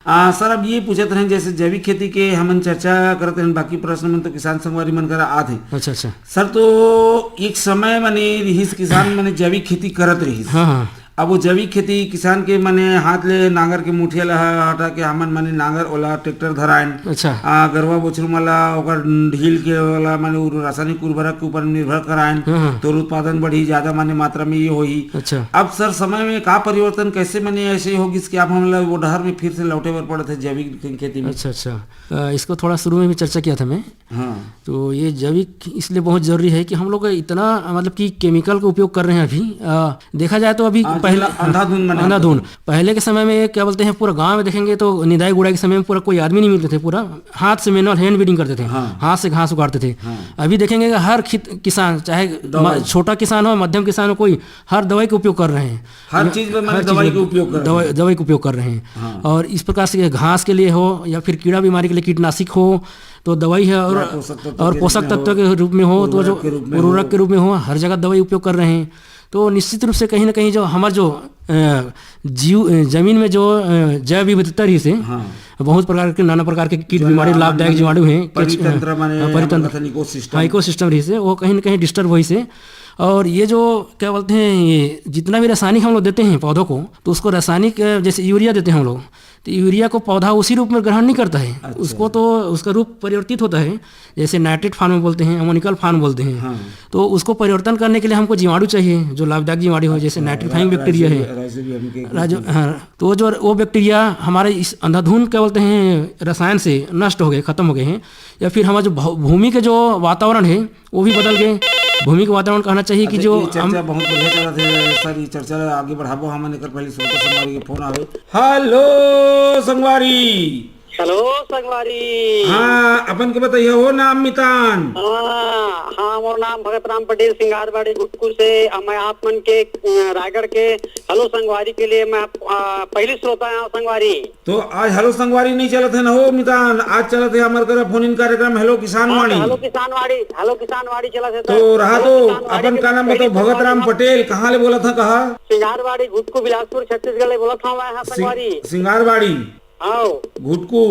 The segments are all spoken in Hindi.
सर अब ये पूछत रहे जैसे जैविक खेती के हमन चर्चा करते हैं, बाकी प्रश्न मन तो किसान संगवारी मन करा आथे। अच्छा अच्छा सर तो एक समय माने रहीस किसान माने जैविक खेती करत रहीस। हाँ हाँ अब वो जैविक खेती किसान के माने हाथ ले नांगर के मुठिया ला हटा के हमन माने नांगर ओला ट्रैक्टर धराएन। अच्छा गरवा बछरू मला ओकर ढील के वाला माने रासायनिक उर्वरक के ऊपर निर्भर कराएन तो उत्पादन बढ़ी ज्यादा माने मात्रा में ये होही। अच्छा अब सर समय में का परिवर्तन कैसे माने ऐसे होगी कि आप हम लोग वो डहर में फिर से लौटे पर पड़े थे जैविक खेती में। अच्छा अच्छा इसको थोड़ा शुरू में भी चर्चा किया था मैं। हाँ तो ये जैविक इसलिए बहुत जरूरी है कि हम लोग इतना मतलब कि केमिकल का उपयोग कर रहे हैं अभी। देखा जाए तो अभी पहले अंधाधुंध पहले के समय में क्या बोलते हैं पूरा गांव में देखेंगे तो निदाई गुड़ाई के समय में पूरा कोई आदमी नहीं मिलते थे, पूरा हाथ से मैनुअल हैंड वीडिंग करते थे। हाथ से घास उगाड़ते थे। अभी देखेंगे कि हर किसान चाहे छोटा किसान हो मध्यम किसान हो कोई हर दवाई का उपयोग कर रहे हैं। हर चीज में दवाई का उपयोग कर रहे हैं। और इस प्रकार से घास के लिए हो या फिर कीड़ा बीमारी के लिए कीटनाशक हो तो दवाई है और पोषक तत्व के रूप में हो तो जो उर्वरक के रूप में हो हर जगह दवाई उपयोग कर रहे हैं। तो निश्चित रूप से कहीं ना कहीं जो हमारा जो जमीन में जो जैव विविधता रही से बहुत प्रकार के नाना प्रकार के कीट बीमारी लाभदायक जीवाणु हैं परितंत्र इकोसिस्टम रही से वो कहीं ना कहीं डिस्टर्ब हुई से। और ये जो क्या बोलते हैं ये जितना भी रासायनिक हम लोग देते हैं पौधों को तो उसको रासायनिक जैसे यूरिया देते हैं हम लोग तो यूरिया को पौधा उसी रूप में ग्रहण नहीं करता है। अच्छा। उसको तो उसका रूप परिवर्तित होता है जैसे नाइट्रेट फार्म बोलते हैं अमोनिकल फार्म बोलते हैं। हाँ। तो उसको परिवर्तन करने के लिए हमको जीवाणु चाहिए जो लाभदायक जीवाणु हो जैसे नाइट्रीफाइंग बैक्टीरिया है तो जो वो बैक्टीरिया हमारे इस अंधाधुंध क्या बोलते हैं रसायन से नष्ट हो गए खत्म हो गए हैं या फिर हमारा जो भूमि के जो वातावरण है वो भी बदल गए। भूमि का वातावरण कहना चाहिए कि जो चर्चा बहुत बढ़िया चला थे सर ये चर्चा आगे बढ़ाबो हमन एकर पहले श्रोता संगवारी के फोन आवे। हेलो संगवारी। हेलो संगवारी। हाँ अपन के बताइए हो नाम मितान। हाँ मोर नाम भगत राम पटेल सिंगारबाड़ी गुटकू से। मैं आप मन के रायगढ़ के हेलो संगवारी के लिए मैं पहली श्रोता हूँ संगवारी। तो आज हेलो संगवारी नहीं चलत है ना हो मितान, आज चलत है हमारे कर फोन इन कार्यक्रम हेलो किसानवाड़ी। हेलो किसानवाड़ी चला था। तो रहा तो अपन का नाम बताओ भगत राम पटेल कहाँ ले बोला था कहा? सिंगारबाड़ी गुटकू बिलासपुर छत्तीसगढ़ ले बोला था मैं संगवारी। सिंगारबाड़ी घुटकू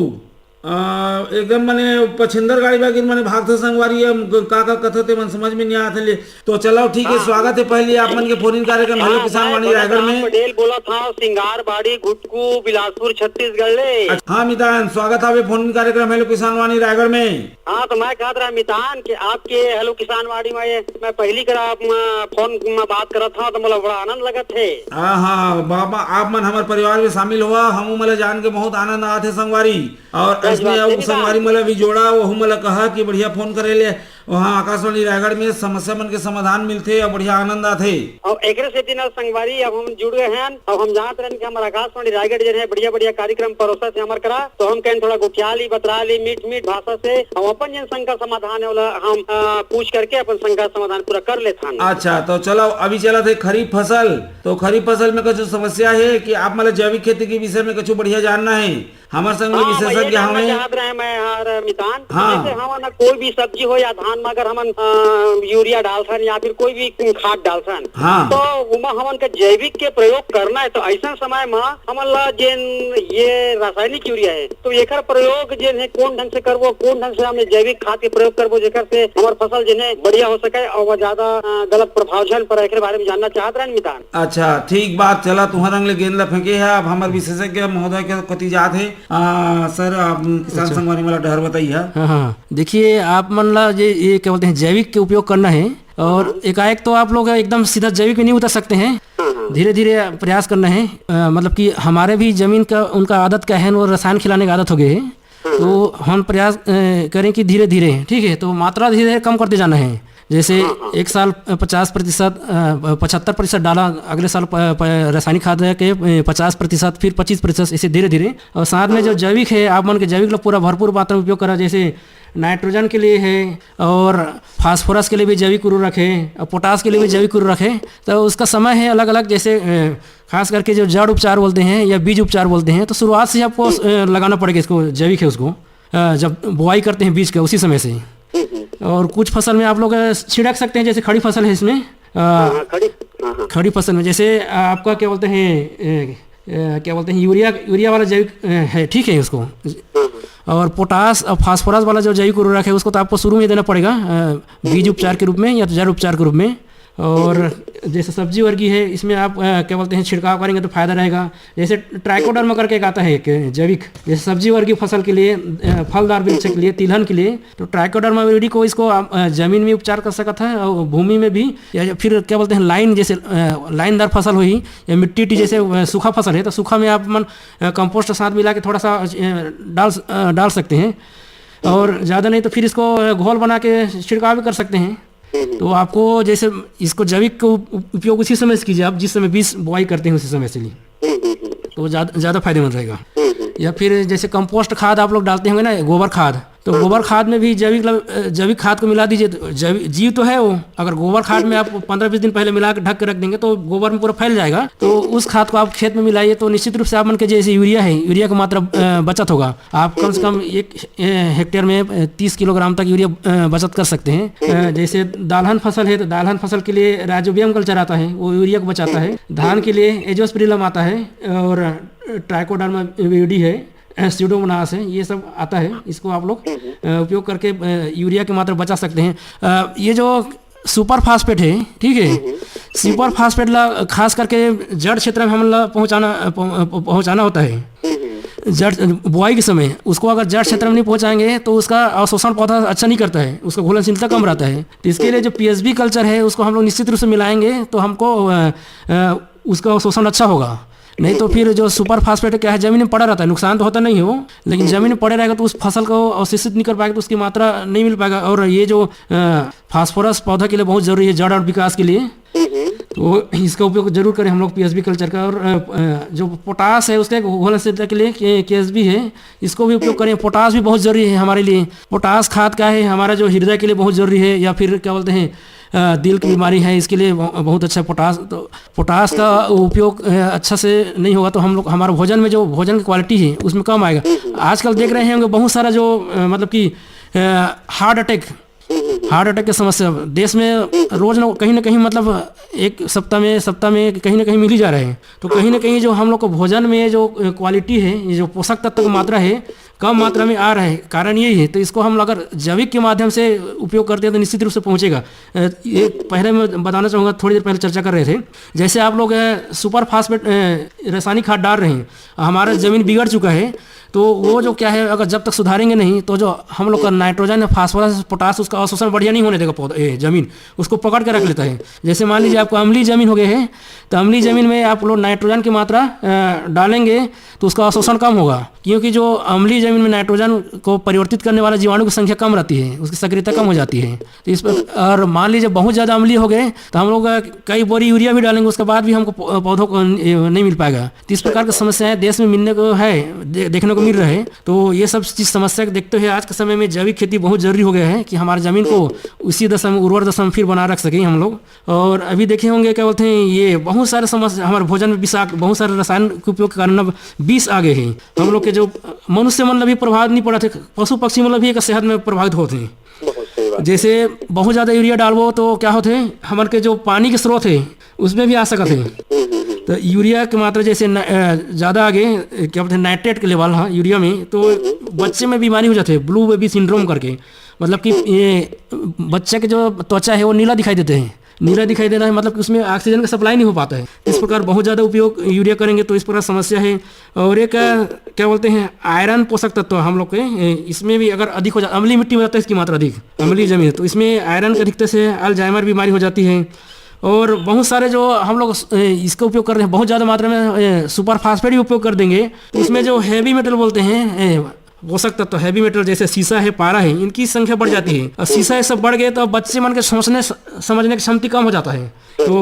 एकदम मने पछिंदर गाड़ी बाकी मने भागते संगवारी का कथते मन समझ में नहीं आते ले। तो चलो ठीक है स्वागत है पहले आप मन के फोन इन कार्यक्रम हेलो किसानवाड़ी रायगढ़ में। पटेल बोला था सिंगारबाड़ी घुटकू बिलासपुर छत्तीसगढ़ ले। हाँ मितान स्वागत है फोन इन कार्यक्रम हेलो किसानवाड़ी रायगढ़ में। हाँ तो मैं कहता रहा मितान कि आपके हेलो किसानवाड़ी में मैं पहली कर फोन में बात कर था तो मुझे बड़ा आनंद लगा थे। हाँ बाबा आप मन हमारे परिवार में शामिल हुआ हम मला जान के बहुत आनंद आते संगवारी और इसमें संगवारी मला भी जोड़ा वो मला कहा कि बढ़िया फोन करे ले वहाँ आकाशवाणी रायगढ़ में समस्या मन के समाधान मिलते और बढ़िया आनंद आते। और एक संगवारी अब हम जुड़ गए हैं। अब हम जानते रहे कि हमारा आकाशवाणी रायगढ़ जो है बढ़िया बढ़िया कार्यक्रम परोसा से हमारे करा तो हम कहें थोड़ा गुटियाली बतराली मीठ भाषा से हम अपन जन शंका समाधान है हम पूछ करके अपन शंका समाधान पूरा कर लेते। अच्छा तो चलो अभी चला थे खरीफ फसल। तो खरीफ फसल में कुछ समस्या है कि आप मतलब जैविक खेती के विषय में कुछ बढ़िया जानना है हमारे संग विशेषज्ञ हमें मितान। हाँ कोई भी सब्जी हो या धान में अगर हम यूरिया डालसन या फिर कोई भी खाद डालसन तो हमन का जैविक के प्रयोग करना है तो ऐसा समय में हमन ला जेन ये रासायनिक यूरिया है तो एकर प्रयोग जेन है कौन ढंग से करबो कौन ढंग से हमें जैविक खाद के प्रयोग करबो जेकर से हमार फसल जेन है बढ़िया हो सके और वह ज्यादा गलत प्रभाव झेल पर एक बारे में जानना चाहत रहे मितान। अच्छा ठीक बात चला तुम्हारा रंग ले गेंद ला फेंके है अब हमारे विशेषज्ञ महोदय के कति जात है। सर आप किसान संगवारी वाला डर बताइए। हाँ देखिए आप मन ला ये क्या बोलते हैं जैविक के उपयोग करना है और एकाएक तो आप लोग एकदम सीधा जैविक में नहीं उतर सकते हैं। धीरे धीरे प्रयास करना है मतलब कि हमारे भी जमीन का उनका आदत क्या है वो रसायन खिलाने की आदत हो गई है तो हम प्रयास करें कि धीरे धीरे ठीक है तो मात्रा धीरे धीरे कम करते जाना है। जैसे एक साल 50% 75% डाला अगले साल रासायनिक खाद के 50% फिर 25% ऐसे धीरे धीरे। और साथ में जो जैविक है आप मन के जैविक लोग पूरा भरपूर मात्रा में उपयोग करा जैसे नाइट्रोजन के लिए है और फास्फोरस के लिए भी जैविक उर्वरक है और पोटास के लिए भी जैविक उर्वरक है। तो उसका समय है अलग अलग जैसे खास करके जो जड़ उपचार बोलते हैं या बीज उपचार बोलते हैं तो शुरुआत से आपको लगाना पड़ेगा इसको जैविक है उसको जब बुआई करते हैं बीज का उसी समय से। और कुछ फसल में आप लोग छिड़क सकते हैं जैसे खड़ी फसल है इसमें खड़ी फसल में जैसे आपका क्या बोलते हैं क्या बोलते हैं यूरिया वाला जैविक है, ठीक है उसको। और पोटास और फास्फोरस वाला जो जैविक उर्वरक है उसको तो आपको शुरू में देना पड़ेगा बीज उपचार के रूप में या जड़ उपचार के रूप में। और जैसे सब्जी वर्गीय है इसमें आप क्या बोलते हैं छिड़काव करेंगे तो फायदा रहेगा। जैसे ट्राइकोडर्मा करके एक आता है एक जैविक, जैसे सब्जी वर्गीय फसल के लिए, फलदार वृक्ष के लिए, तिलहन के लिए, तो ट्राइकोडर्मा विरिडी को इसको आप जमीन में उपचार कर सकता है और भूमि में भी, या फिर क्या बोलते हैं लाइन, जैसे लाइनदार फसल हुई या मिट्टी जैसे सूखा फसल है तो सूखा में आप कंपोस्ट साथ मिला के थोड़ा सा डाल सकते हैं। और ज़्यादा नहीं तो फिर इसको घोल बना के छिड़काव भी कर सकते हैं। तो आपको जैसे इसको जैविक को उपयोग उसी समय से कीजिए, आप जिस समय बीज बुआई करते हैं उसी समय से लिए तो ज़्यादा फायदेमंद रहेगा। या फिर जैसे कंपोस्ट खाद आप लोग डालते होंगे ना, गोबर खाद, तो गोबर खाद में भी जैविक खाद को मिला दीजिए। तो जीव तो है वो, अगर गोबर खाद में आप 15-20 दिन पहले मिला के ढक के रख देंगे तो गोबर में पूरा फैल जाएगा। तो उस खाद को आप खेत में मिलाइए तो निश्चित रूप से आप मन के जैसे यूरिया है, यूरिया की मात्रा बचत होगा। आप कम से कम 1 हेक्टेयर में 30 किलोग्राम तक यूरिया बचत कर सकते हैं। जैसे दालहन फसल है तो दालहन फसल के लिए राइजोबियम कल्चर आता है, वो यूरिया को बचाता है। धान के लिए एजोस्पिरिलम आता है और ट्राइकोडर्मा विरिडी है, स्यूडोमोनास है, ये सब आता है। इसको आप लोग उपयोग करके यूरिया की मात्रा बचा सकते हैं। ये जो सुपर फास्फेट है, ठीक है, सुपर फास्फेट खास करके जड़ क्षेत्र में हम पहुंचाना होता है। जड़ बुआई के समय उसको अगर जड़ क्षेत्र में नहीं पहुंचाएंगे तो उसका अवशोषण पौधा अच्छा नहीं करता है, उसका घुलनशीलता कम रहता है। तो इसके लिए जो पीएसबी कल्चर है उसको हम लोग निश्चित रूप से मिलाएंगे तो हमको उसका अवशोषण अच्छा होगा। नहीं तो फिर जो सुपर फास्फेट क्या है जमीन में पड़ा रहता है, नुकसान तो होता नहीं हो, लेकिन जमीन में पड़े रहेगा तो उस फसल को अवशोषित नहीं कर पाएगा तो उसकी मात्रा नहीं मिल पाएगा। और ये जो फास्फोरस पौधा के लिए बहुत जरूरी है जड़ और विकास के लिए, तो इसका उपयोग जरूर करें हम लोग पीएसबी कल्चर का। और जो पोटास है उसके घुलनशीलता के लिए केएसबी है, इसको भी उपयोग करें। पोटास भी बहुत जरूरी है हमारे लिए। पोटास खाद क्या है हमारा जो हृदय के लिए बहुत जरूरी है, या फिर क्या बोलते हैं दिल की बीमारी है इसके लिए बहुत अच्छा पोटास। तो पोटास का उपयोग अच्छा से नहीं होगा तो हम लोग हमारे भोजन में जो भोजन की क्वालिटी है उसमें कम आएगा। आजकल देख रहे होंगे बहुत सारा जो मतलब कि हार्ट अटैक की समस्या देश में रोज कहीं ना कहीं मतलब एक सप्ताह में कहीं ना कहीं मिल ही जा रहे हैं। तो कहीं ना कहीं जो हम लोग को भोजन में जो क्वालिटी है, ये जो पोषक तत्व की मात्रा है कम मात्रा में आ रहा है, कारण यही है। तो इसको हम अगर जैविक के माध्यम से उपयोग करते हैं तो निश्चित रूप से पहुंचेगा। ये पहले मैं बताना चाहूँगा, थोड़ी देर पहले चर्चा कर रहे थे, जैसे आप लोग सुपर फास्फेट रासायनिक खाद डाल रहे हैं, हमारा ज़मीन बिगड़ चुका है, तो वो जो क्या है अगर जब तक सुधारेंगे नहीं तो जो हम लोग का नाइट्रोजन, फास्फोरस, पोटास उसका अवशोषण बढ़िया नहीं होने देगा पौधा जमीन, उसको पकड़ के रख लेता है। जैसे मान लीजिए आपको अम्लीय जमीन हो गए है तो अम्लीय जमीन में आप लोग नाइट्रोजन की मात्रा डालेंगे तो उसका अवशोषण कम होगा, क्योंकि जो अम्लीय जमीन में नाइट्रोजन को परिवर्तित करने वाला जीवाणु की संख्या कम रहती है, उसकी सक्रियता कम हो जाती है। तो इस पर और मान लीजिए बहुत ज़्यादा अम्लीय हो गए तो हम लोग कई बोरी यूरिया भी डालेंगे, उसके बाद भी हमको पौधों को नहीं मिल पाएगा। तो इस प्रकार की समस्याएं देश में मिलने को है, देखने को मिल रहा है। तो ये सब चीज़ समस्या को देखते हुए आज के समय में जैविक खेती बहुत जरूरी हो गया है कि हमारे ज़मीन को उसी दशा में उर्वर दशा में फिर बना रख सकें हम लोग। और अभी देखे होंगे क्या बोलते हैं, ये बहुत सारे समस्या हमारे भोजन में विषाक्त बहुत सारे रसायन के उपयोग के कारण अब विष आ गए हैं। हम लोग के जो मनुष्य मतलब भी प्रभावित नहीं पड़ा थे, पशु पक्षी मतलब भी एक सेहत में प्रभावित होते हैं। जैसे बहुत ज़्यादा यूरिया डालबो तो क्या होते हैं, हमारे के जो पानी के स्रोत है उसमें भी आ सकते हैं। तो यूरिया की मात्रा जैसे ज़्यादा आगे क्या बोलते हैं नाइट्रेट के लेवल, हाँ यूरिया में, तो बच्चे में बीमारी हो जाती है ब्लू बेबी सिंड्रोम करके, मतलब कि ये बच्चे के जो त्वचा है वो नीला दिखाई देते हैं, नीला दिखाई देना है मतलब कि उसमें ऑक्सीजन का सप्लाई नहीं हो पाता है। इस प्रकार बहुत ज़्यादा उपयोग यूरिया करेंगे तो इस प्रकार समस्या है। और एक क्या बोलते हैं आयरन पोषक तत्व हम लोग के इसमें भी अगर अधिक हो जाता, अम्लीय मिट्टी में जाता है इसकी मात्रा अधिक, अम्लीय जमीन तो इसमें आयरन की अधिकता से अल्जाइमर बीमारी हो जाती है। और बहुत सारे जो हम लोग इसका उपयोग कर रहे हैं बहुत ज़्यादा मात्रा में सुपर फास्फेट भी उपयोग कर देंगे तो इसमें जो हैवी मेटल बोलते हैं पोषक तत्व, हैवी मेटल जैसे सीसा है, पारा है, इनकी संख्या बढ़ जाती है। और सीसा ये सब बढ़ गए तो बच्चे मन के समझने की क्षमता कम हो जाता है। तो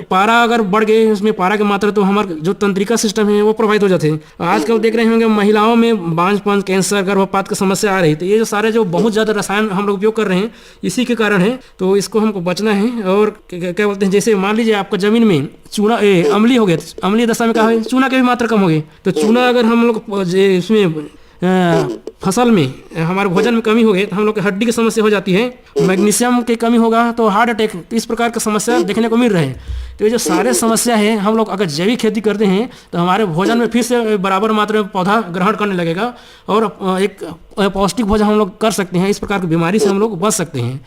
पारा अगर बढ़ गए, उसमें पारा की मात्रा, तो हमारे जो तंत्रिका सिस्टम है वो प्रभावित हो जाते हैं। आजकल देख रहे होंगे महिलाओं में बांझपन, कैंसर, गर्भपात की समस्या आ रही है। तो ये जो सारे जो बहुत ज़्यादा रसायन हम लोग उपयोग कर रहे हैं इसी के कारण है, तो इसको हमको बचना है। और क्या बोलते हैं, जैसे मान लीजिए आपका ज़मीन में चूना अम्लीय हो गया, अम्लीय दशा में क्या है चूना की भी मात्रा कम हो गई, तो चूना अगर हम लोग इसमें फसल में हमारे भोजन में कमी हो गई तो हम लोग की हड्डी की समस्या हो जाती है, मैग्नीशियम की कमी होगा तो हार्ट अटैक, तो इस प्रकार की समस्या देखने को मिल रहे हैं। तो ये जो सारे समस्या है, हम लोग अगर जैविक खेती करते हैं तो हमारे भोजन में फिर से बराबर मात्रा में पौधा ग्रहण करने लगेगा और एक पौष्टिक भोजन हम लोग कर सकते हैं। इस प्रकार की बीमारी से हम लोग बच सकते हैं।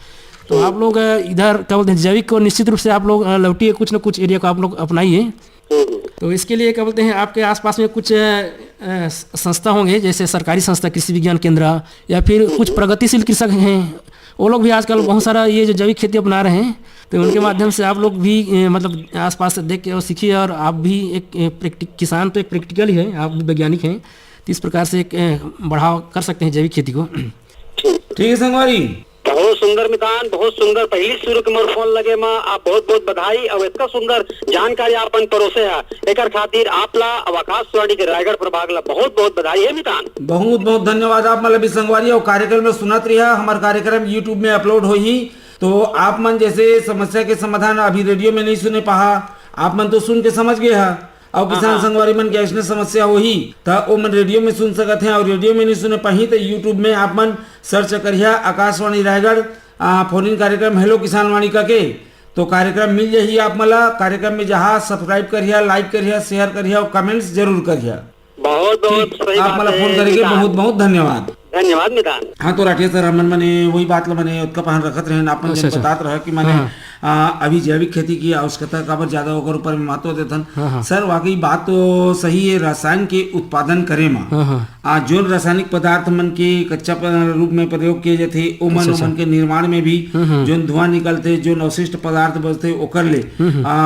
तो आप लोग इधर क्या बोलते हैं जैविक को निश्चित रूप से आप लोग लौटिए, कुछ न कुछ एरिया को आप लोग अपनाइए। तो इसके लिए क्या बोलते हैं आपके आसपास में कुछ संस्था होंगे, जैसे सरकारी संस्था, कृषि विज्ञान केंद्र, या फिर कुछ प्रगतिशील कृषक हैं, वो लोग भी आजकल बहुत सारा ये जो जैविक खेती अपना रहे हैं। तो उनके माध्यम से आप लोग भी मतलब आसपास से देख के और सीखिए। और आप भी एक किसान तो एक प्रैक्टिकल ही है, आप भी वैज्ञानिक हैं, तो इस प्रकार से एक बढ़ावा कर सकते हैं जैविक खेती को। ठीक है संगवारी, बहुत सुंदर मितान, बहुत सुंदर। पहली शुरू के मोर फोन लगे माँ, आप बहुत बहुत बधाई और इतना सुंदर जानकारी आपन परोसे है, एकर खातिर आपला आकाशवाणी के रायगढ़ प्रभाग ला बहुत बहुत बधाई है मितान। बहुत बहुत धन्यवाद आप मतलब संगवारी। और कार्यक्रम में सुनत रहा, हमारे कार्यक्रम यूट्यूब में अपलोड हो ही, तो आप मन जैसे समस्या के समाधान अभी रेडियो में नहीं सुने पहा, आप मन तो सुन के समझ गए है। और किसान संगवारी मन के ऐसी समस्या हो ही तो वो मन रेडियो में सुन सकते हैं, और रेडियो में नहीं सुने पाही तो यूट्यूब में आप मन सर्च करिए आकाशवाणी रायगढ़ फोन इन कार्यक्रम हेलो किसान वाणी का के, तो कार्यक्रम मिल जाही आप मला। कार्यक्रम में जहाँ सब्सक्राइब करिए, लाइक करिए, शेयर करिए और कमेंट्स जरूर करिए। बहुत बहुत सही आप मला फोन करेंगे, बहुत बहुत धन्यवाद। धन्यवाद मितान। हाँ तो राठिया सर, हमन मने वही बात ला मने उसका पहन रखत रहे, आपन जब बतात रहा कि मैंने अभी जैविक खेती की आवश्यकता काबर ज्यादा होकर ऊपर में महत्व देथन। सर वाकई बात तो सही है, रसायन के उत्पादन करे मा जो रासायनिक पदार्थ मन के कच्चा रूप में प्रयोग किए जाते ओमन के निर्माण में भी जो धुआं निकलते, जो अवशिष्ट पदार्थ बचते ओकर ले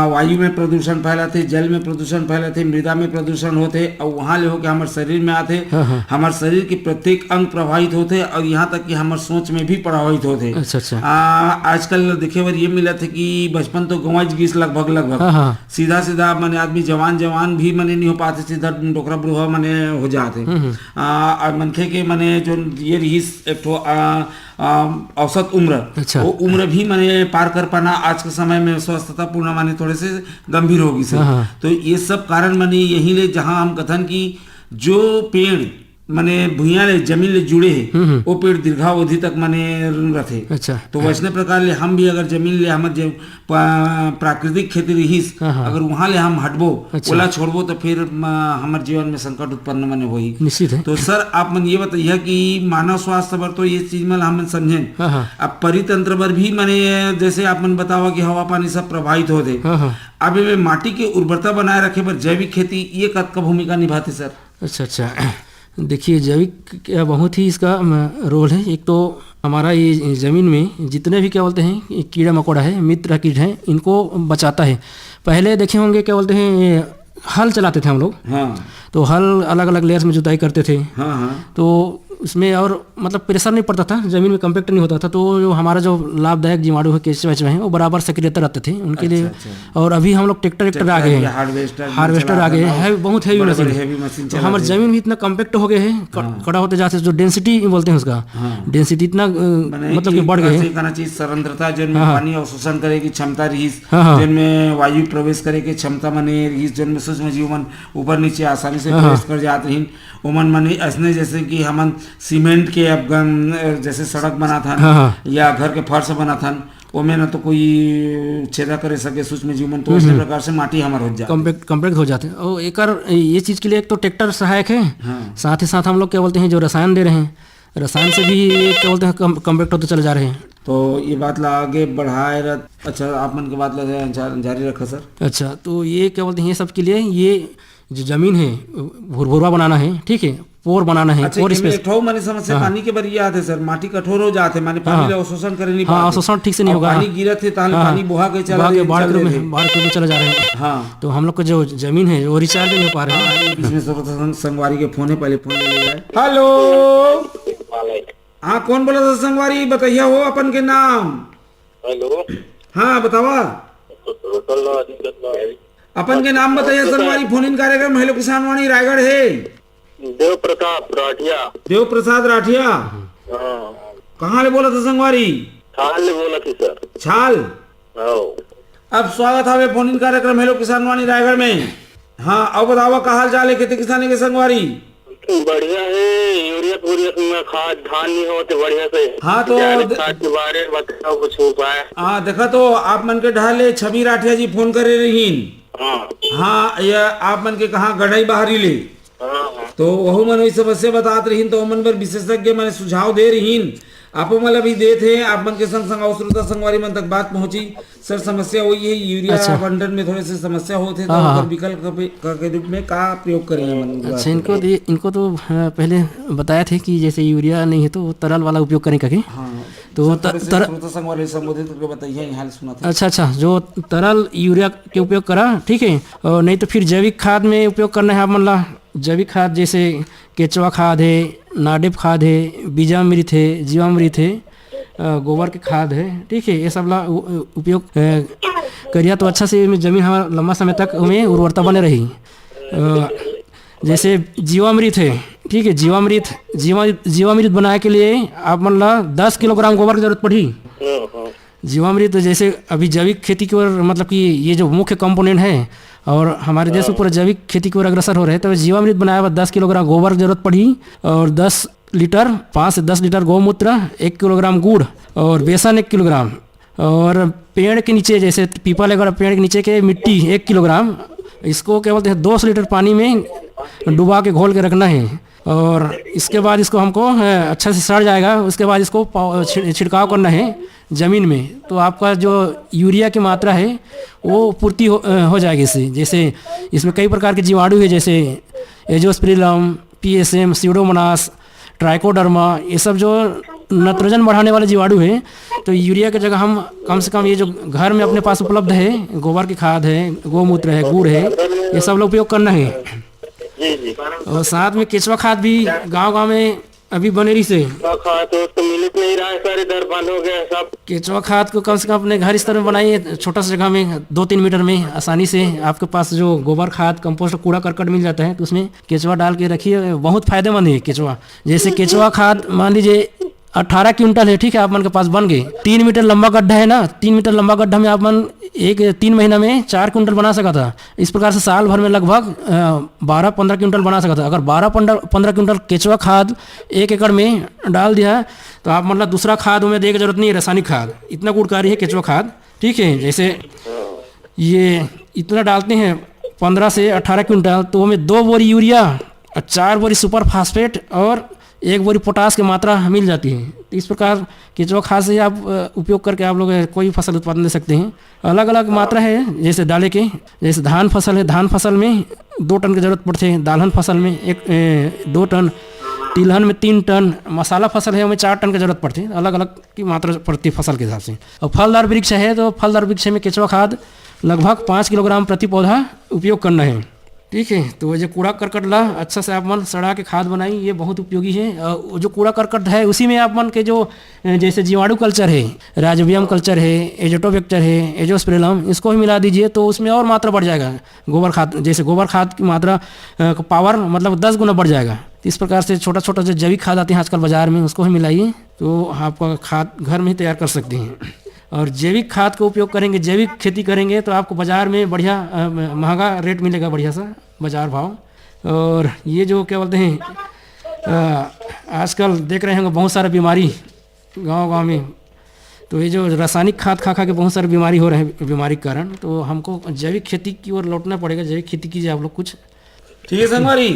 वायु में प्रदूषण फैलाते, जल में प्रदूषण फैलाते, मृदा में प्रदूषण होते, और वहाँ ले होके हमारे शरीर में आते, हमारे शरीर के प्रत्येक अंग प्रभावित होते, और यहाँ तक कि हमारे सोच में भी प्रभावित होते। आजकल देखे बार ये मिला थे कि बचपन तो गंवाच गीस लगभग सीधा सीधा मने आदमी जवान भी मने नहीं हो पाते, सीधा डोकरा बुढ़वा मने हो जाते। और मनखे के मने जो ये रहीस एक ठो औसत उम्र, वो उम्र भी मने पार कर पाना आज के समय में स्वस्थता पूर्ण माने थोड़े से गंभीर होगी से। तो ये सब कारण मने यही ले जहाँ हम कथन की जो पेड़ मने भूया ले जमीन ले जुड़े है वो पेड़ दीर्घावधि तक मने रथे। अच्छा। तो वैसने प्रकार ले हम भी अगर जमीन ले हम जो प्राकृतिक खेती रहीस अगर वहाँ ले हम हटबो ओला छोड़बो तो फिर हमारे जीवन में संकट उत्पन्न मने होई निश्चित है। तो सर आप मन ये बताइए कि मानव स्वास्थ्य पर तो ये चीज में हम समझे, अब परितंत्र पर भी मने जैसे आप मन बतावा कि हवा पानी सब प्रभावित हो दे, अब ये माटी की उर्वरता बनाए रखे पर जैविक खेती ये कद का भूमिका निभाते सर? अच्छा, देखिए जैविक बहुत ही इसका रोल है। एक तो हमारा ये ज़मीन में जितने भी क्या बोलते हैं कीड़ा मकोड़ा है, मित्र कीट हैं, इनको बचाता है। पहले देखे होंगे क्या बोलते हैं हल चलाते थे हम लोग, तो हल अलग अलग लेयर्स में जुताई करते थे, तो उसमें और मतलब प्रेशर नहीं पड़ता था, जमीन में कम्पैक्ट नहीं होता था, तो जो हमारा जो लाभदायक जीवाणु है केंचुआ हैं वो बराबर सक्रियता रहते थे उनके लिए। और अभी हम लोग ट्रैक्टर आ गए हैं, हार्वेस्टर आ गए हैं, बहुत हैवी मशीन, तो हमारी जमीन भी इतना कम्पैक्ट हो गए हैं, कड़ा होते जाते, जो डेंसिटी बोलते हैं उसका डेंसिटी इतना मतलब कि बढ़ गए हैं। सरंध्रता जिनमें पानी अवशोषण करे की क्षमता रहीस, जिनमें वायु प्रवेश करे की क्षमता मने रहीस, जिनमें सूक्ष्म जीव मन ऊपर नीचे आसानी से प्रवेश कर जाते हैं ओमन मने ऐसने जैसे कि हमन सीमेंट के अब जैसे सड़क बना था या घर के फर्श बना था ओमे ना तो कोई छेदा करे सके सूक्ष्म जीवन, तो इस प्रकार से माटी हमार हो जाती कम्पैक्ट हो जाते हैं। और एक ये चीज़ के लिए एक तो ट्रैक्टर सहायक है, साथ ही साथ हम लोग क्या बोलते हैं जो रसायन दे रहे हैं, रसायन से भी क्या बोलते हैं कम्पैक्ट होते चले जा रहे हैं। तो ये बात ला आगे बढ़ाए। अच्छा आप मन की बात ला जारी रखा सर। अच्छा, तो ये क्या बोलते हैं ये सब के लिए ये जो जमीन है भुरभुरा बनाना है, ठीक है, पोर बनाना है। अच्छा, पोर स्पेस माने समस्या पानी के बरिया आते सर, माटी कठोर हो जाते माने पानी ले अवशोषण करे नहीं पाते। अवशोषण ठीक से नहीं होगा, पानी गिरत है ताले पानी बहा के चला बाढ़ के चला जा रहे हैं। तो हम लोग का जो जमीन है वो रिचार्ज नहीं हो पा रहे हैं। इसमें सब संगवारी के फोन है, पहले फोन ले जाए। हेलो, हाँ कौन बोला था संगवारी, बताइए हो अपन के नाम। हेलो, हाँ बतावा अपन के नाम बताइए संगवारी। फोन इन कार्यक्रम हेलो किसान वाणी रायगढ़ है। देव प्रताप राठिया। देव प्रसाद राठिया, कहाँ ले बोला था संगवारी? छाल ले बोला थी सर। छाल, अब स्वागत है फोन इन कार्यक्रम हेलो किसान वाणी रायगढ़ में। हाँ अब बतावा का हाल चाल है खेती किसानी के संगवारी? बढ़िया है। उरियत में खाद धान नहीं होते बढ़िया से। हाँ, तो जैविक खाद के बारे में बताओ कुछ उपाय। हाँ देखा, तो आप मन के ढाले छवि राठिया जी फोन करे रहीन। हाँ हाँ, या आप मन के कहाँ गढ़ई बाहरी ले, तो वह मन वही समस्या बतात रहीन, तो मन पर विशेषज्ञ मैंने सुझाव दे रहीन। आपो मतलब भी देते हैं, आप मन के संग संग और श्रोता संगवारी मन तक बात पहुंची। सर समस्या वही है, यूरिया आवंटन में थोड़े से समस्या होते, तो ओकर विकल्प के रूप में का प्रयोग करेंगे मन। अच्छा, इनको तो पहले बताया थे कि जैसे यूरिया नहीं है तो तरल वाला उपयोग करें करके। हाँ, तो श्रोता संगवारी संबोधित करके बताइए, यहाँ सुना था। अच्छा, जो तरल यूरिया के उपयोग करा, ठीक है, और नहीं तो फिर जैविक खाद में उपयोग करना है आप मन ला। जैविक खाद जैसे केचुआ खाद है, नाडेप खाद है, बीजामृत है, जीवामृत है, गोबर के खाद है, ठीक है, ये सब ला उपयोग करिया तो अच्छा से जमीन हमारा लंबा समय तक में उर्वरता बने रही। जैसे जीवामृत है, ठीक है, जीवामृत बनाने के लिए आप मन ला 10 किलोग्राम गोबर की जरूरत पड़ी। जीवामृत जैसे अभी जैविक खेती की ओर, मतलब कि ये जो मुख्य कंपोनेंट है और हमारे देश में पूरा जैविक खेती की ओर अग्रसर हो रहे हैं, तो जीवामृत बनाया हुआ 10 किलोग्राम गोबर की जरूरत पड़ी और 5 से 10 लीटर गौमूत्र, 1 किलोग्राम गुड़ और बेसन 1 किलोग्राम, और पेड़ के नीचे जैसे पीपल अगर पेड़ के नीचे के मिट्टी 1 किलोग्राम, इसको क्या बोलते हैं 200 लीटर पानी में डुबा के घोल के रखना है। और इसके बाद इसको हमको अच्छा से सड़ जाएगा, उसके बाद इसको छिड़काव करना है ज़मीन में, तो आपका जो यूरिया की मात्रा है वो पूर्ति हो जाएगी इससे। जैसे इसमें कई प्रकार के जीवाणु है, जैसे एजोस्पिरिलम, पीएसएम, स्यूडोमोनास, ट्राइकोडर्मा, ये सब जो नाइट्रोजन बढ़ाने वाले जीवाणु है। तो यूरिया की जगह हम कम से कम ये जो घर में अपने पास उपलब्ध है, गोबर की खाद है, गौमूत्र है, गुड़ है, ये सब लोग उपयोग करना है। और साथ में केचुआ खाद भी गांव में अभी बनेरी से खाद तो मिल नहीं रहा है, सारे दर बंद हो गए सब। केचुआ खाद को कम से कम अपने घर स्तर में बनाइए, छोटा सा जगह में 2-3 मीटर में आसानी से आपके पास जो गोबर खाद, कंपोस्ट, कूड़ा करकट मिल जाता है, तो उसमें केचुआ डाल के रखिए, बहुत फायदेमंद है केचुआ। जैसे केचुआ खाद मान लीजिए 18 क्विंटल है, ठीक है, आप मन के पास बन गए। 3 मीटर लंबा गड्ढा है ना, 3 मीटर लंबा गड्ढा में आप मन 3 महीना में 4 क्विंटल बना सका था। इस प्रकार से साल भर में लगभग 12-15 क्विंटल बना सका था। अगर 12-15 क्विंटल केचुआ खाद 1 एकड़ में डाल दिया तो आप मतलब दूसरा खाद में देने की जरूरत नहीं है, रासायनिक खाद इतना गुणकारी है केचुआ खाद, ठीक है। जैसे ये इतना डालते हैं 15 से 18 क्विंटल, तो हमें 2 बोरी यूरिया और 4 बोरी सुपर फास्फेट और 1 बोरी पोटास की मात्रा मिल जाती है। तो इस प्रकार केचुआ खाद से आप उपयोग करके आप लोग कोई फसल उत्पादन ले सकते हैं। अलग अलग मात्रा है जैसे डाले के, जैसे धान फसल है, धान फसल में 2 टन की जरूरत पड़ती है, दालहन फसल में 2 टन, तिलहन में 3 टन, मसाला फसल है उनमें 4 टन की जरूरत पड़ती है। अलग अलग की मात्रा पड़ती है फसल के हिसाब से। और फलदार वृक्ष है तो फलदार वृक्ष में केचुआ खाद लगभग 5 किलोग्राम प्रति पौधा उपयोग करना है, ठीक है। तो वो जो कूड़ा करकट ला अच्छा से आप मन सड़ा के खाद बनाई, ये बहुत उपयोगी है। जो कूड़ा करकट है उसी में आप मन के जो जैसे जीवाणु कल्चर है, राइजोबियम कल्चर है, एजोटोबैक्टर है, एजोस्पिरिलम, इसको भी मिला दीजिए तो उसमें और मात्रा बढ़ जाएगा। गोबर खाद, जैसे गोबर खाद की मात्रा पावर मतलब 10 गुना बढ़ जाएगा। इस प्रकार से छोटा छोटा जो जैविक खाद आते हैं आजकल बाजार में, उसको भी मिलाइए तो आपका खाद घर में ही तैयार कर सकते हैं। और जैविक खाद का उपयोग करेंगे, जैविक खेती करेंगे तो आपको बाज़ार में बढ़िया महंगा रेट मिलेगा, बढ़िया सा बाज़ार भाव। और ये जो क्या बोलते हैं आजकल देख रहे होंगे बहुत सारा बीमारी गांव में, तो ये जो रासायनिक खाद खा के बहुत सारी बीमारी हो रहे हैं, बीमारी के कारण। तो हमको जैविक खेती की ओर लौटना पड़ेगा। जैविक खेती कीजिए आप लोग कुछ, ठीक है संगवारी?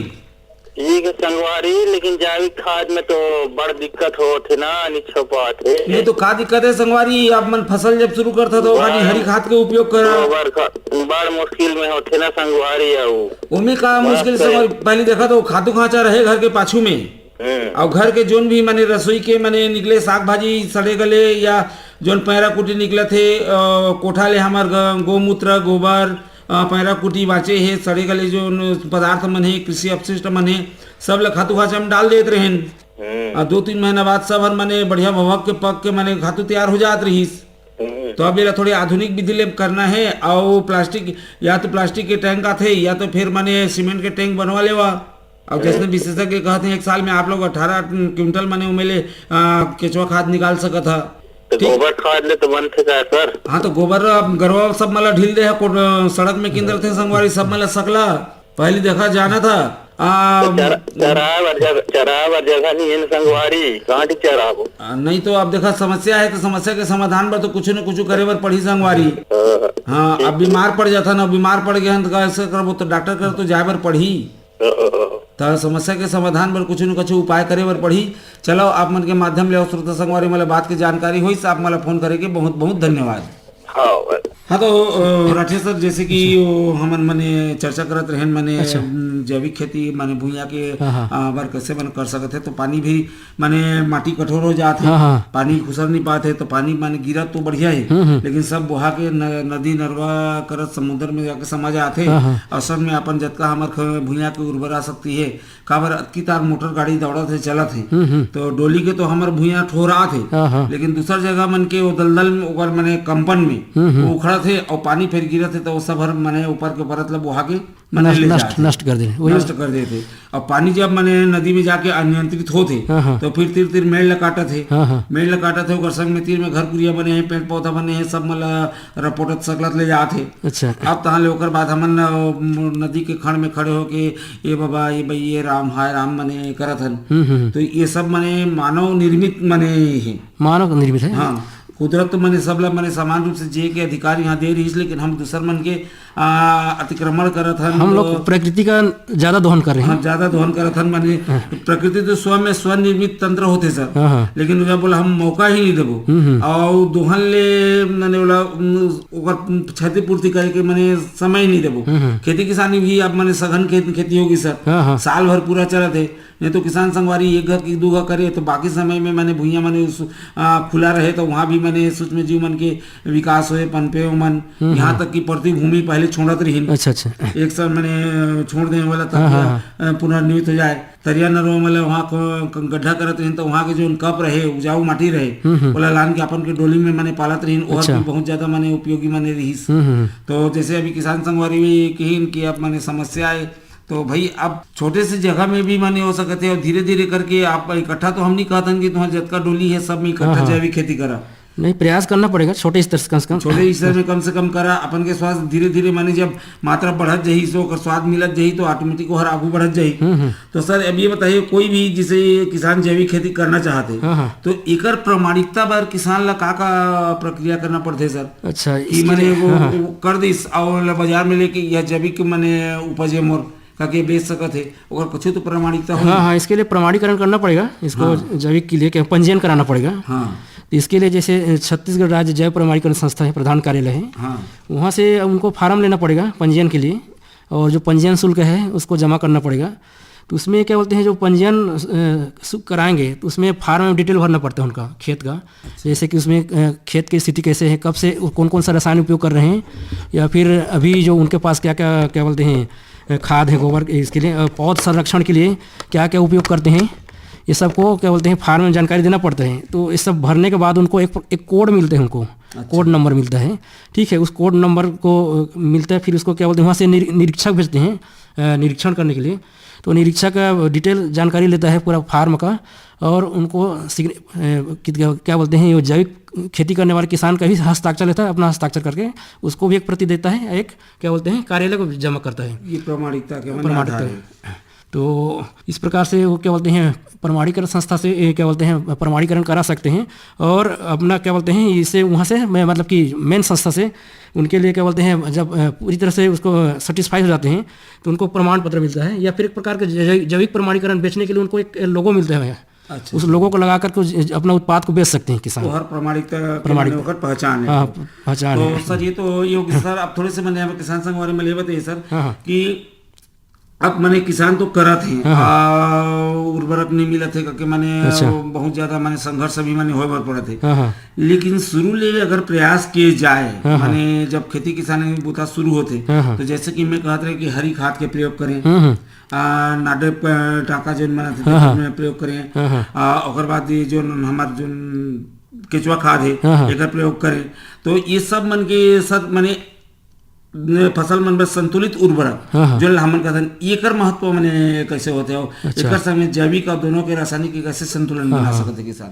ठीक है संगवारी, लेकिन जैविक खाद में तो बड़ दिक्कत होते ना, नहीं छपात है। नहीं तो का दिक्कत है संगवारी? आप मन फसल जब शुरू करता तो खाली हरी खाद के उपयोग करा, बड़ मुश्किल में होते ना संगवारी। उम्मी का मुश्किल संगवारी, पहले देखा तो खातू खाचा रहे घर के पाछू में, और घर के जोन भी माने रसोई के माने निकले साग भाजी सड़े गले, या जोन पैरा कुटी निकले थे कोठा ले हमार गौमूत्र, गोबर, पैरा कुटी बाँचे है, सड़े गले जो पदार्थ मन है, कृषि अपशिष्ट मन है, सब ल खातू खाचा में डाल देते रहें। और 2-3 महीना बाद सब हर मने बढ़िया भवक के पक के मने खातू तैयार हो जात रहीस। तो अब ये थोड़ी आधुनिक विधि ले करना है, और प्लास्टिक, या तो प्लास्टिक के टैंक आते या तो फिर मने सीमेंट के टैंक बनवा लेवा। अब जैसे विशेषज्ञ कहते हैं 1 साल में आप लोग 18 क्विंटल मने उमेले केचुआ खाद निकाल सकता था। गोबर खाद ले तो बनते का सर? हाँ, तो गोबर गरवा सब मला ढील दे है, सड़क में किंदर थे संगवारी सब मला सकला। पहले देखा जाना था चरावर जगह नहीं है संगवारी, कहाँ ठीक चराबो। नहीं तो अब देखा समस्या है तो समस्या के समाधान पर तो कुछ न कुछ करे बर पड़ी संगवारी। हाँ, अब बीमार पड़ जाता ना, बीमार पड़ गया तो कैसे करबो, तो डॉक्टर कर तो जाए बर पड़ी। तो समस्या के समाधान पर कुछ न कुछ उपाय करे बर पड़ी। चलो आप मन के माध्यम ले श्रोता संगवारी मला बात की जानकारी हुई, आप मला फोन करे के बहुत बहुत धन्यवाद। हाँ तो राठे सर, जैसे कि हमन मने चर्चा करत रहें मने जैविक खेती माने भुइयां के बार कैसे मन कर सकते हैं, तो पानी भी माने माटी कठोर हो जाते है, पानी खुसर नहीं पाते, तो पानी माने गिरा तो बढ़िया है, लेकिन सब बुहा के नदी नरवा करत समुद्र में जाके समा जाते असल में अपन जतका हमार भुइयां की उर्वरा शक्ति है काबर अतकी तार मोटर गाड़ी दौड़त है चलत है, तो डोली के तो हमार भुइयां ठोरात है, लेकिन दूसर जगह मन के वो दलदल में ओकर मने कंपन में वो उखड़ा थे और पानी फिर गिरा थे, तो वो सब हर मने ऊपर के परत ला बुहा के नष्ट कर देते। और पानी जब मने नदी में जाके अनियंत्रित होते तो फिर तीर तीर मेड़ काटत है, मेड़ काटत है, ओकर संग में तीर में घर कुरिया बने हैं, पेड़ पौधा बने हैं, सब मतलब रपोटत सकलत ले जाते। अच्छा, अब तहाँ ले ओकर बाद हमन नदी के खड़ में खड़े होके ये बाबा ये भाई ये राम हाय राम मने करत हन, तो ये सब मने मानव निर्मित मने है, मानव निर्मित है। हाँ, कुदरत तो मने सब ला मने समान रूप से जे के अधिकार यहाँ दे रही, लेकिन हम दूसर मन के अतिक्रमण करत हन, हम लोग प्रकृति का ज्यादा दोहन कर रहे हैं। ज्यादा दोहन करत हन, माने प्रकृति तो स्वनिर्मित तंत्र होते सर, लेकिन उन्हें बोला हम मौका ही नहीं देबो और दोहन ले माने बोला ओकर क्षतिपूर्ति करे के माने समय नहीं देबो। खेती किसानी भी अब माने सघन खेती होगी सर, साल भर पूरा चलत है, नहीं तो किसान संगवारी एक घर की दो घर करे तो बाकी समय में मैंने भुइयां मैंने खुला रहे तो वहाँ भी मैंने सूक्ष्म जीव मन के विकास होए पनपे मन, यहाँ तक कि प्रतिभूमि पहले छोड़त रही। अच्छा, एक साल मैंने छोड़ देने वाला तक पुनर्निर्मित हो जाए, तरिया नरो मतलब वहाँ गड्ढा करत रही तो वहाँ के जो कप रहे उपजाऊ माटी रहे बोला लान के अपन के डोली में मैंने पालत रही और भी बहुत ज्यादा मैंने उपयोगी मैंने रही। तो जैसे अभी किसान संगवारी में कही कि अब मैंने समस्या है, तो भाई अब छोटे से जगह में भी माने हो सकते हैं और धीरे धीरे करके आप इकट्ठा, तो हम नहीं कहते कि तुम्हारा जतका डोली है सब में इकट्ठा जैविक खेती करा, नहीं प्रयास करना पड़ेगा छोटे स्तर से कम छोटे स्तर में कम से कम करा। अपन के स्वास्थ्य धीरे धीरे माने जब मात्रा बढ़त जाही सो कर स्वाद मिलत जाही तो ऑटोमेटिक हर आगू बढ़त जाही। तो सर अब ये बताइए कोई भी जिसे किसान जैविक खेती करना चाहते तो एकर प्रमाणिकता बार किसान ला का प्रक्रिया करना पड़ते सर? अच्छा, माने वो कर दिस और बाजार में लेके यह जैविक माने उपजे मोर के बेच सकत है और कुछ तो प्रमाणिकता हो। हाँ, इसके लिए प्रमाणीकरण करना पड़ेगा, इसको जैविक के लिए पंजीयन कराना पड़ेगा। तो इसके लिए जैसे छत्तीसगढ़ राज्य जैव प्रमाणीकरण संस्था है, प्रधान कार्यालय है, वहाँ से उनको फार्म लेना पड़ेगा पंजीयन के लिए, और जो पंजीयन शुल्क है उसको जमा करना पड़ेगा। तो उसमें क्या बोलते हैं जो पंजीयन कराएंगे तो उसमें फार्म में डिटेल भरना पड़ता है उनका खेत का, जैसे कि उसमें खेत की स्थिति कैसे है, कब से कौन कौन सा रसायन उपयोग कर रहे हैं, या फिर अभी जो उनके पास क्या क्या क्या बोलते हैं खाद है गोबर इसके लिए, पौध संरक्षण के लिए क्या क्या उपयोग करते हैं, ये सबको क्या बोलते हैं फार्म में जानकारी देना पड़ता है। तो ये सब भरने के बाद उनको एक कोड मिलते हैं, उनको कोड नंबर मिलता है, ठीक है, उस कोड नंबर को मिलता है, फिर उसको क्या बोलते हैं वहाँ से निरीक्षक भेजते हैं निरीक्षण करने के लिए। तो निरीक्षक डिटेल जानकारी लेता है पूरा फार्म का, और उनको क्या बोलते हैं ये जैविक खेती करने वाले किसान का भी हस्ताक्षर लेता है, अपना हस्ताक्षर करके उसको भी एक प्रति देता है, एक क्या बोलते हैं कार्यालय को जमा करता है। ये प्रमाणिकता तो इस प्रकार से वो क्या बोलते हैं प्रमाणीकरण संस्था से क्या बोलते हैं प्रमाणीकरण करा सकते हैं, और अपना क्या बोलते हैं इसे वहाँ से मतलब कि मेन संस्था से उनके लिए क्या बोलते हैं जब पूरी तरह से उसको सेटिस्फाई हो जाते हैं तो उनको प्रमाण पत्र मिलता है, या फिर एक प्रकार के जैविक प्रमाणीकरण बेचने के लिए उनको एक लोगो मिलता है। अच्छा, उस लोगों को लगा कर अपना उत्पाद को बेच सकते हैं किसान। तो हर प्रमाणिकता पहचान है। पहचान तो सर ये तो ये सर अब थोड़े से मैंने किसान संघ बारे में ले बताइए सर कि अब मैंने किसान तो करत हैं उर्वरक नहीं मिलत है करके मैंने बहुत ज्यादा मैंने संघर्ष अभी मैंने होए पड़े थे, लेकिन शुरू ले अगर प्रयास किए जाए मैंने जब खेती किसानी बूता शुरू होते तो जैसे कि मैं कहते रहे कि हरी खाद के प्रयोग करें, नाडे टाका जो बनाते प्रयोग करें, और बाद जो हमारे जो केचुआ खाद है एक प्रयोग करें, तो ये सब मन के सर मैंने फसल मन में संतुलित उर्वरक जो हमन कहते एकर महत्व मने कैसे होते हो, एकर संग जैविक और दोनों के रासायनिक कैसे संतुलन बना सकते किसान?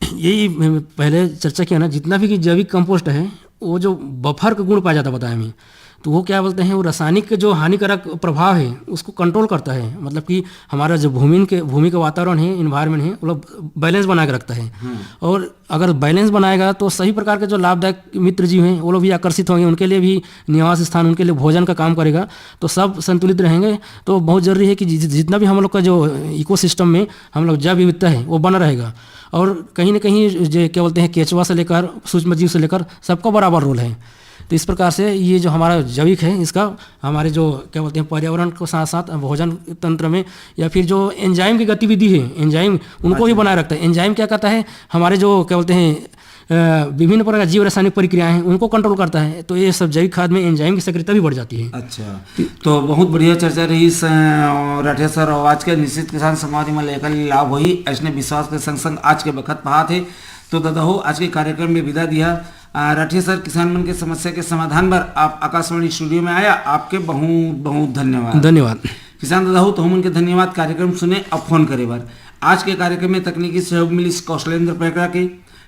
यही पहले चर्चा किया ना, जितना भी कि जैविक कंपोस्ट है वो जो बफर का गुण पाया जाता बताया हमें, तो वो क्या बोलते हैं, वो रासायनिक जो हानिकारक प्रभाव है उसको कंट्रोल करता है। मतलब कि हमारा जो भूमि का वातावरण है, इन्वायरमेंट है, वो लोग बैलेंस बना के रखता है। और अगर बैलेंस बनाएगा तो सही प्रकार के जो लाभदायक मित्र जीव हैं वो लोग भी आकर्षित होंगे, उनके लिए भी निवास स्थान, उनके लिए भोजन का काम करेगा, तो सब संतुलित रहेंगे। तो बहुत ज़रूरी है कि जितना भी हम लोग का जो इकोसिस्टम में हम लोग जैव विविधता है वो बना रहेगा। और कहीं ना कहीं जो क्या बोलते हैं, केंचुआ से लेकर सूक्ष्म जीव से लेकर सबका बराबर रोल है। तो इस प्रकार से ये जो हमारा जैविक है, इसका हमारे जो क्या बोलते हैं पर्यावरण के साथ साथ भोजन तंत्र में, या फिर जो एंजाइम की गतिविधि है, एंजाइम उनको भी बनाए रखता है। एंजाइम क्या करता है, हमारे जो क्या बोलते हैं विभिन्न प्रकार की जीव रासायनिक प्रक्रियाएं हैं उनको कंट्रोल करता है। तो ये सब जैविक खाद में एंजाइम की सक्रियता भी बढ़ जाती है। अच्छा, तो बहुत बढ़िया चर्चा रही राठिया सर। और आज के निश्चित किसान समाज में लेकर लाभ हुई ऐसने विश्वास के संग संग आज के बखत पहा थे। तो दादा हो आज के कार्यक्रम में विदा दिया। राठिया सर, किसान मन के समस्या के समाधान पर आप आकाशवाणी स्टूडियो में आया, आपके बहुत बहुत धन्यवाद। धन्यवाद किसान दादा हो, तो हम उनके धन्यवाद। कार्यक्रम सुने अब फोन करे बार। आज के कार्यक्रम में तकनीकी सहयोग मिली कौशलेंद्र पैकड़ा के,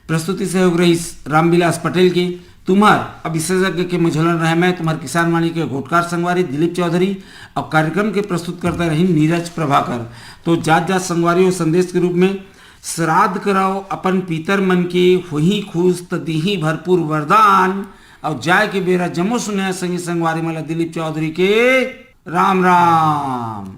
प्रस्तुति सहयोग रही रामविलास पटेल की, तुम्हार अब विशेषज्ञ के मझोलन रहे मैं तुम्हार किसान वाणी के घोटकार संगवारी दिलीप चौधरी। अब कार्यक्रम के प्रस्तुत करता रही नीरज प्रभाकर। तो जात जात संगवारी संदेश के रूप में, श्राद्ध कराओ अपन पीतर मन के, होही खुश त दीही भरपूर वरदान। और जाय के बेरा जमो सुने संगी संगवारी मला दिलीप चौधरी के राम राम।